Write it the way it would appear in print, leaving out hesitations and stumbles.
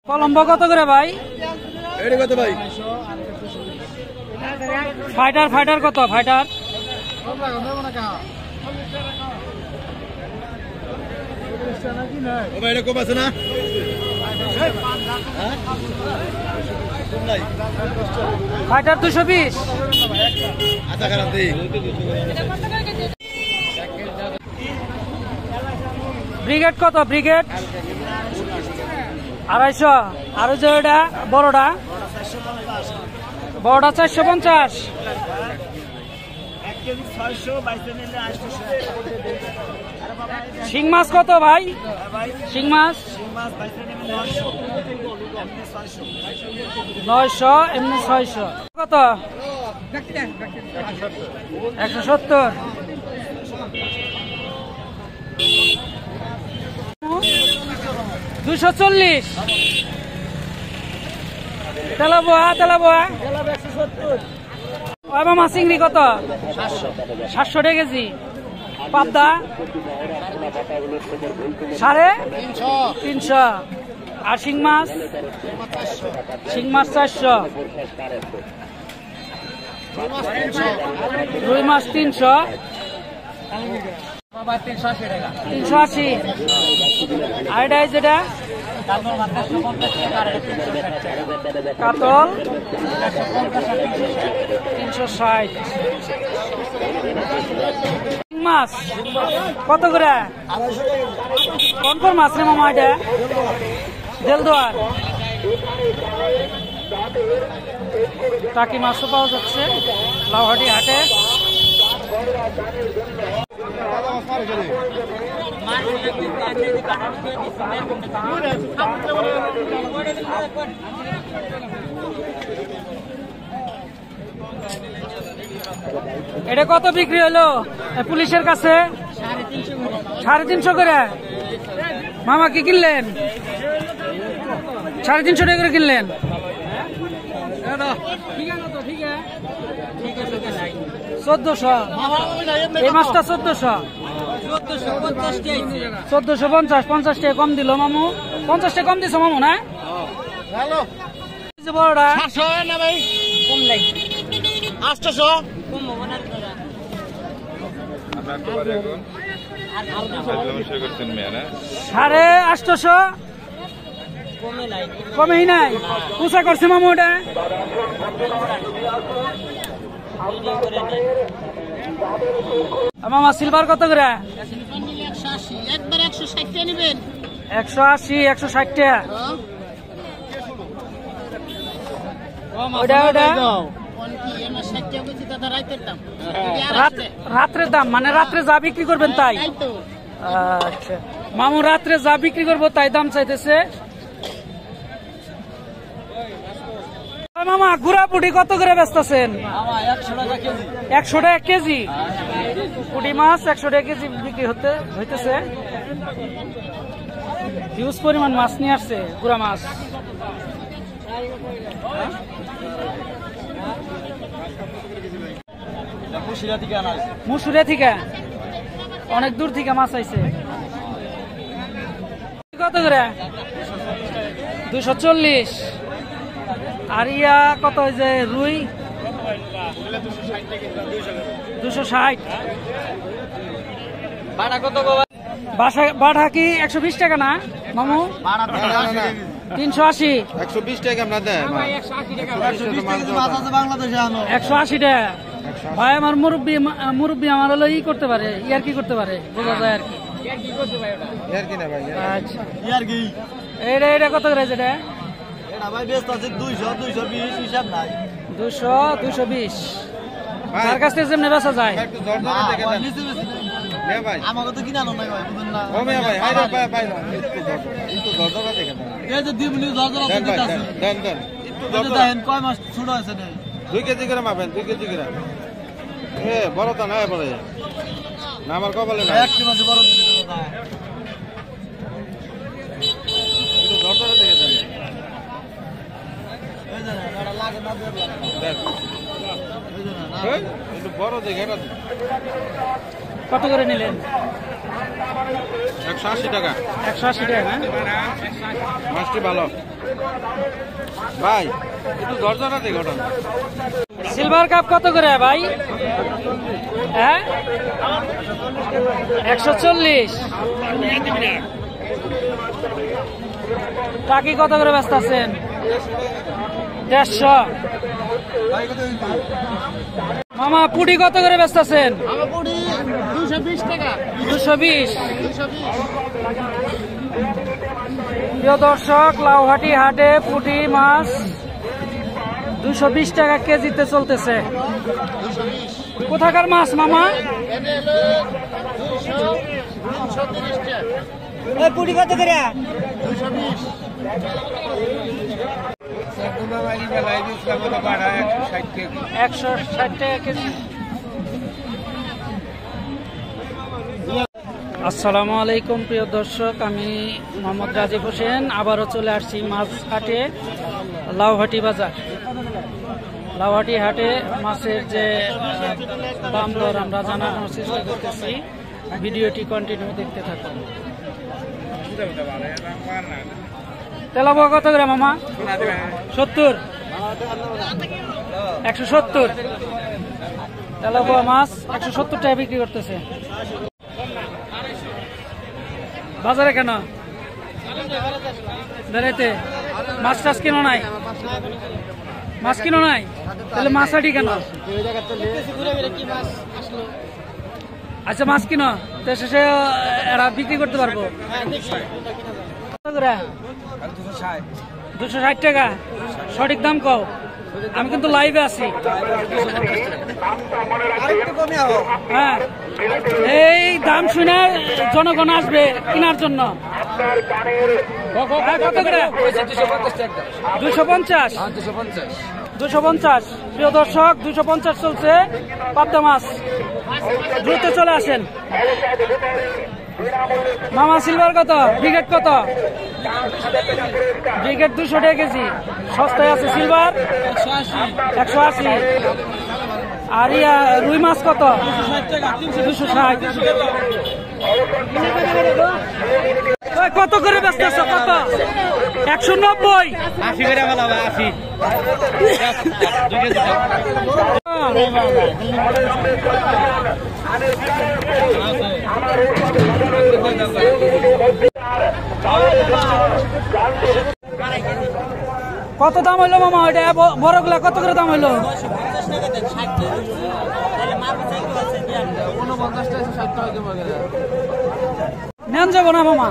কলম্বো কত করে ভাই? এটা কত ভাই? ফাইটার কত? ফাইটার এটা কম আছে না? ফাইটার 220। আচ্ছা খারাপ দিই। ব্রিগেড কত? ব্রিগেড 250। আর যে ওটা বড়টা 450। শিং মাছ কত ভাই? শিং মাছ 900, এমনি 600। কত? 170। 240। তেলাবোয়া 170। মামা চিংড়ি কত? 700 টাকা কেজি। পাবদা 350। আর শিং মাছ 400। রুই মাছ 300। 380। আর এটা যেটা কাতল 360। মাছ কত করে? কোন মাছ রে মামা? এটা দেলদুয়ার টাকি মাছও পাওয়া যাচ্ছে লাউহাটি হাটে। এটা কত বিক্রি হলো পুলিশের কাছে? 350 করে। মামা কি কিনলেন? 350 টাকা করে কিনলেন। 1400। এই মাছটা 1400। 1450। 50 টাকা কম দিল মামু। 50 টাকা কম দিছ মামু না? বড়টা 700 না ভাই? কম নাই। 800 কম হবে না। সাড়ে 800। কমেই নাই। পুষা করছে মামু ওটা। মামা সিলভার কত করে? 180, 160 টাকা। রাত্রের দাম মানে রাত্রে যা বিক্রি করবেন তাই? আচ্ছা মামু রাত্রে যা বিক্রি করবো তাই দাম চাইতেছে। মামা গুড়া পুটি কত করে বেচতেছেন? 100 টাকা কেজি। পুটি মাছ 100 টাকা কেজি বিক্রি হইতেছে। হিউজ পরিমাণ মাছ নিয়ে আসছে গুড়া মাছ। মুসুরিয়া থেকে অনেক দূর থেকে মাছ আইছে। কত করে? 240। আর ইয়া কত? যে রুই 260। বাটা কি 120 টাকা না মামু? 380। 120 টাকা আমরা দেয়। 180 টাকা ভাই। আমার মুরব্বী আমার হলো ই করতে পারে, ইয়ার কি করতে পারে বোঝা যায় আর কি। আচ্ছা এটা কত করে? যেটা 200, 220। তার কাছ থেকে যেমনি বেচা যায়। আমাকে তো কিনা নাই ভাই, বুঝেন না? ও মিয়া ভাই হাইরে ভাই একটু দরদরা দেখেন। এই যে দিবনি দরদরা দিতাছে। দেন একটু দরদরা দেন। কয় মাস ছোট আছে না? 2 কেজি করে মাপেন, 2 কেজি করে। এ বড় তো না বড় না আমার কপালে না। এক মাসে বড় দিতে দাদা। একটু দরদরা দেখে দেন। এই যে এটা লাগে না দেন। এই যে না একটু বড় দেখে এটা। কত করে নিলেন? 180 টাকা। 180 টাকা। মাছটি ভালো। ভাই একটু দরজা দেখো। সিলভার কাপ কত করে ভাই? হ্যাঁ 140। টাকি কত করে ব্যস্ত আছেন? 150। মামা পুটি কত করে ব্যস্ত আছেন? 220 টাকা। 220। প্রিয় দর্শক, লাউহাটি হাটে পুঁটি মাছ 220 টাকা কেজিতে চলতেছে। কোথাকার মাছ মামা? পুঁটি কত করে? 160 টাকা কেজি। আসসালামু আলাইকুম প্রিয় দর্শক, আমি মোহাম্মদ রাজীব হোসেন আবারও চলে আসছি মাছ হাটে, লাউহাটি বাজার। লাউহাটি হাটে মাছের যে দাম দর আমরা জানানোর চেষ্টা করতেছি, ভিডিওটি কন্টিনিউ দেখতে থাকুন। তেলাপোয়া কত করে মামা? 70। 170 তেলাপোয়া মাছ 170 টাকা বিক্রি করতেছে। বাজারে কেন বেড়াইতে? মাছ টাছ কিনো নাই? মাছ কিনো নাই? তাহলে মাছ হাটি কেন? আচ্ছা মাছ কিনো, তো শেষে এরা বিক্রি করতে পারবো। 260 টাকা সঠিক দাম কও, আমি কিন্তু লাইভে আছি। হ্যাঁ, এই দাম শুনে জনগণ আসবে কেনার জন্য। কত করে? 250। 250 প্রিয় দর্শক, 250 চলছে পাবদা মাছ। দ্রুত চলে আসেন। মামা সিলভার কত? ব্রিগেড কত? ব্রিগেড 200 টাকা কেজি। সস্তায় আছে সিলভার 180। আর ইয়া রুই মাছ কত? 260। কত করে ব্যস্ত আছো? কত? 190। 80 করে ভালো হবে। 80 কত দাম হইলো মামা? ওইটা বড়গুলা কত করে দাম হইলো? নেন যাবো না মামা?